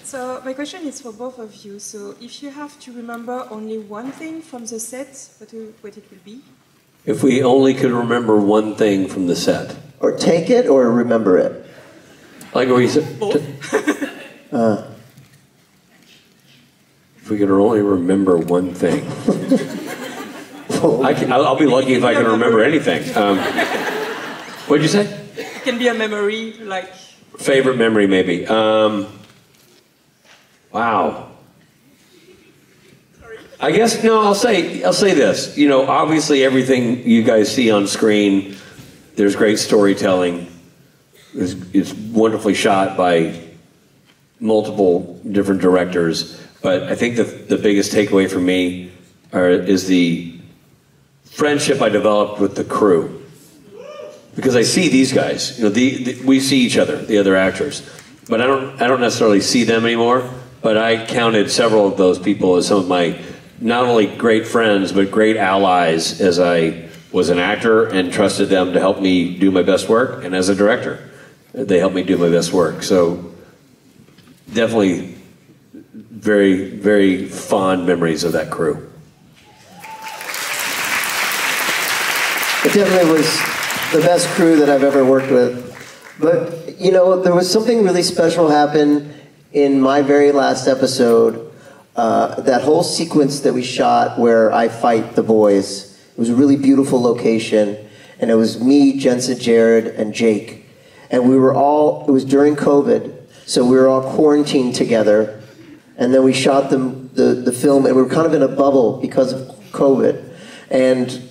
So my question is for both of you. So if you have to remember only one thing from the set, what it will be? If we only could remember one thing from the set. Or take it or remember it? Like what you said. If we could only remember one thing. I'll be lucky if I can remember anything. What'd you say? It can be a memory, like... Favorite memory, maybe. Wow. I guess, no, I'll say this. You know, obviously everything you guys see on screen, there's great storytelling. It's wonderfully shot by multiple different directors. But I think the biggest takeaway for me is the friendship I developed with the crew. Because I see these guys, you know, we see each other, the other actors. But I don't necessarily see them anymore. But I counted several of those people as some of my not only great friends, but great allies as I was an actor and trusted them to help me do my best work. And as a director, they helped me do my best work. So definitely very, very fond memories of that crew. It definitely was the best crew that I've ever worked with. But, you know, there was something really special happen in my very last episode. That whole sequence that we shot where I fight the boys. It was a really beautiful location. And it was me, Jensen, Jared, and Jake. And we were all, it was during COVID, so we were all quarantined together. And then we shot the film, and we were kind of in a bubble because of COVID. And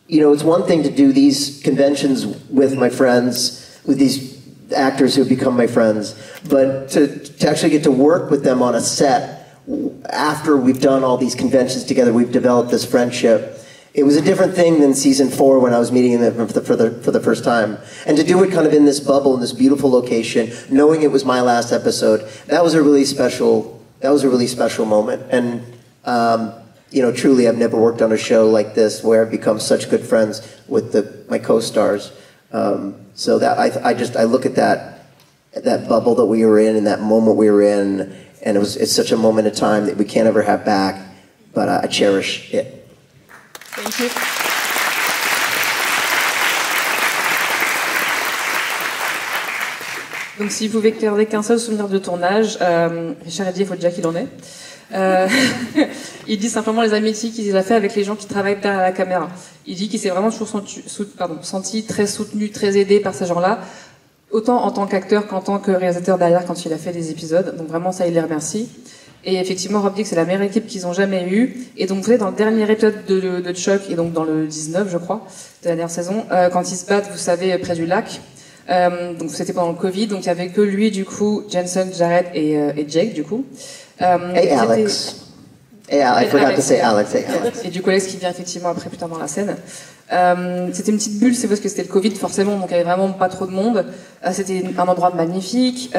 you know, it's one thing to do these conventions with my friends, with these actors who have become my friends, but to actually get to work with them on a set after we've done all these conventions together, we've developed this friendship. It was a different thing than season 4 when I was meeting them for the first time. And to do it kind of in this bubble, in this beautiful location, knowing it was my last episode, that was a really special moment. And you know, truly, I've never worked on a show like this where I've become such good friends with my co-stars. So that I look at that bubble that we were in and that moment we were in, and it's such a moment of time that we can't ever have back. But I cherish it. Thank you. Donc, si vous pouvez garder qu'un seul souvenir de tournage, Richard a dit, il faut déjà qu'il en ait. Il dit simplement les amitiés qu'il a fait avec les gens qui travaillent derrière la caméra. Il dit qu'il s'est vraiment toujours senti très soutenu, très aidé par ces gens-là, autant en tant qu'acteur qu'en tant que réalisateur derrière quand il a fait des épisodes. Donc vraiment ça, il les remercie. Et effectivement, Rob dit que c'est la meilleure équipe qu'ils ont jamais eue. Et donc vous savez, dans le dernier épisode de Chuck, et donc dans le 19, je crois, de la dernière saison, quand ils se battent, vous savez, près du lac. Donc c'était pendant le Covid, donc il y avait que lui, du coup, Jensen, Jared et Jake, du coup. Et Alex. I forgot to say Alex. Et du coup, Alex qui vient effectivement après, plus tard dans la scène. C'était une petite bulle, c'est parce que c'était le Covid, forcément, donc il y avait vraiment pas trop de monde. C'était un endroit magnifique.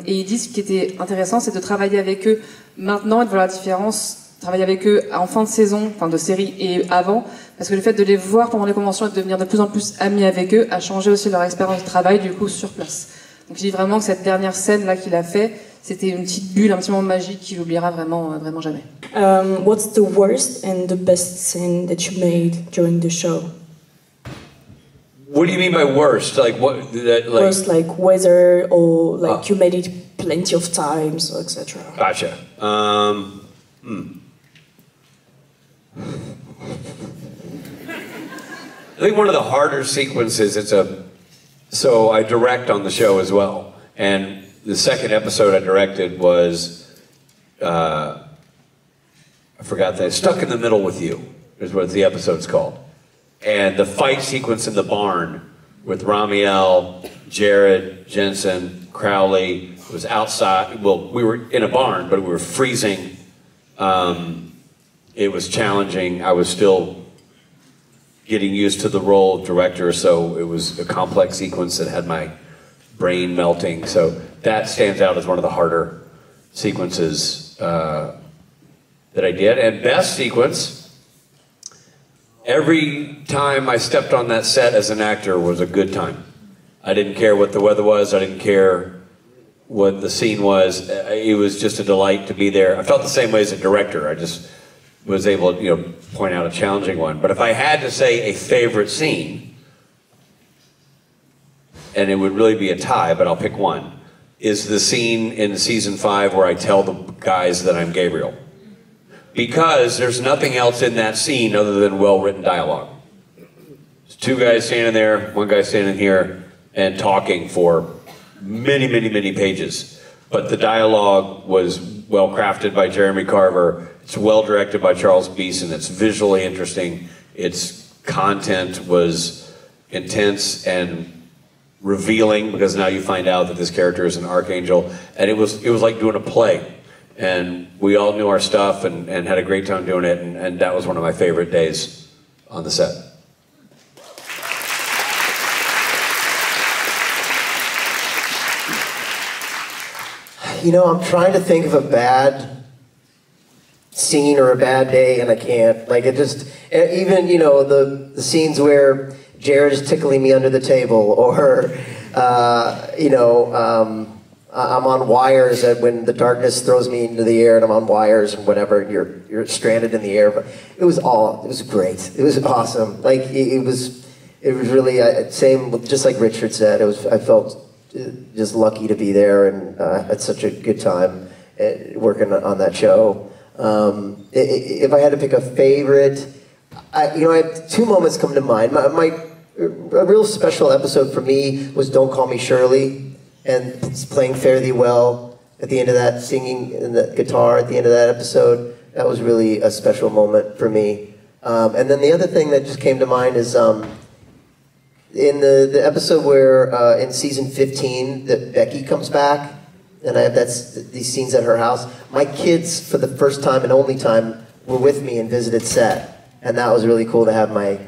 Et ils disent ce qui était intéressant, c'est de travailler avec eux maintenant et de voir la différence. Travailler avec eux en fin de saison, fin de série et avant, parce que le fait de les voir pendant les conventions et de devenir de plus en plus amis avec eux a changé aussi leur expérience de travail, du coup, sur place. Donc je dis vraiment que cette dernière scène là qu'il a fait, c'était une petite bulle, un petit moment magique qu'il oubliera vraiment jamais. What's the worst and the best scene that you made during the show? What do you mean by worst? Like what? Worst, like weather, or like you made it plenty of times, or etc. Gotcha. I think one of the harder sequences, so I direct on the show as well, and the second episode I directed was, I forgot that, Stuck in the Middle with You, is what the episode's called. And the fight sequence in the barn with Ramiel, Jared, Jensen, Crowley, was outside, well, we were in a barn, but we were freezing. It was challenging. I was still getting used to the role of director, so it was a complex sequence that had my brain melting. So that stands out as one of the harder sequences that I did. And best sequence, every time I stepped on that set as an actor was a good time. I didn't care what the weather was. I didn't care what the scene was. It was just a delight to be there. I felt the same way as a director. I just was able to, point out a challenging one. But if I had to say a favorite scene, and it would really be a tie, but I'll pick one, is the scene in season 5 where I tell the guys that I'm Gabriel. Because there's nothing else in that scene other than well-written dialogue. There's 2 guys standing there, 1 guy standing here, and talking for many, many, many pages. But the dialogue was well crafted by Jeremy Carver. It's well directed by Charles Beeson. It's visually interesting. Its content was intense and revealing, because now you find out that this character is an archangel. And it was like doing a play. And we all knew our stuff and had a great time doing it. And that was one of my favorite days on the set. I'm trying to think of a bad scene or a bad day, and I can't. Like, it just, even, the scenes where Jared is tickling me under the table, or, I'm on wires when the darkness throws me into the air and I'm on wires and whatever, and you're stranded in the air. But it was great. It was awesome. Like, it was really, same, just like Richard said, I felt just lucky to be there, and had such a good time working on that show. If I had to pick a favorite, I have 2 moments come to mind. A real special episode for me was Don't Call Me Shirley, and playing Fare Thee Well at the end of that, singing in the guitar at the end of that episode. That was really a special moment for me. And then the other thing that just came to mind is in the episode where in season 15 that Becky comes back, and I have these scenes at her house. My kids, for the first time and only time, were with me and visited set, and that was really cool to have my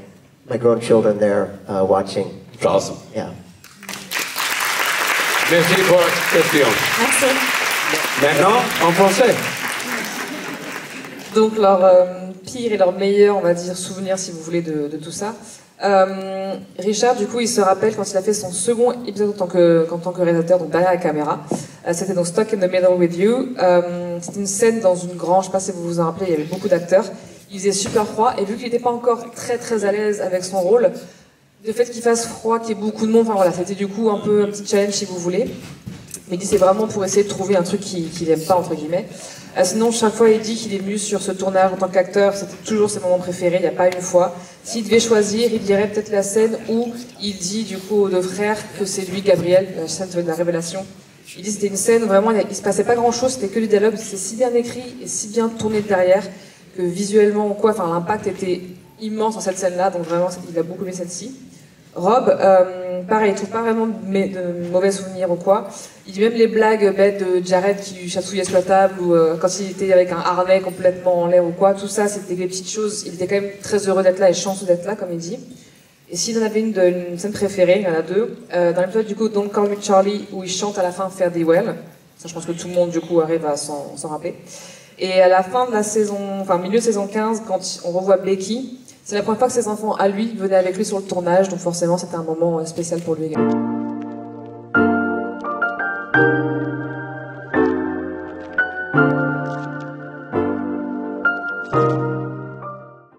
grown children there watching. It's awesome. Yeah. Merci pour la question. Merci. Maintenant, en français. Donc leur pire et leur meilleur, on va dire, souvenir, si vous voulez, de tout ça. Richard, du coup, il se rappelle quand il a fait son second épisode en tant que réalisateur, donc derrière la caméra. C'était donc Stuck in the Middle with You. C'était une scène dans une grange, je sais pas si vous vous en rappelez, il y avait beaucoup d'acteurs. Il faisait super froid, et vu qu'il n'était pas encore très très à l'aise avec son rôle, le fait qu'il fasse froid, qu'il y ait beaucoup de monde, enfin voilà, c'était du coup un petit challenge si vous voulez. Mais il dit c'est vraiment pour essayer de trouver un truc qu'il n'aime pas, entre guillemets. Sinon, chaque fois, il dit qu'il est venu sur ce tournage en tant qu'acteur, c'était toujours ses moments préférés, il n'y a pas une fois. S'il devait choisir, il dirait peut-être la scène où il dit du coup aux 2 frères que c'est lui, Gabriel, la scène de la révélation. Il dit c'était une scène où vraiment il se passait pas grand-chose, c'était que du dialogue, c'était si bien écrit et si bien tourné derrière que visuellement, l'impact était immense dans cette scène-là, donc vraiment, il a beaucoup aimé celle-ci. Rob, pareil, il trouve pas vraiment de mauvais souvenirs ou quoi. Il dit même les blagues bêtes de Jared qui lui chatouillait sur la table, ou quand il était avec un harnais complètement en l'air ou quoi, tout ça c'était des petites choses. Il était quand même très heureux d'être là et chanceux d'être là, comme il dit. Et s'il en avait une scène préférée, il y en a 2. Dans l'épisode du coup Don't Call Me Charlie, où il chante à la fin Fare Thee Well. Ça, je pense que tout le monde du coup arrive à s'en rappeler. Et à la fin de la saison, milieu de saison 15, quand on revoit Becky, c'est la première fois que ses enfants à lui venaient avec lui sur le tournage, donc forcément c'était un moment spécial pour lui également.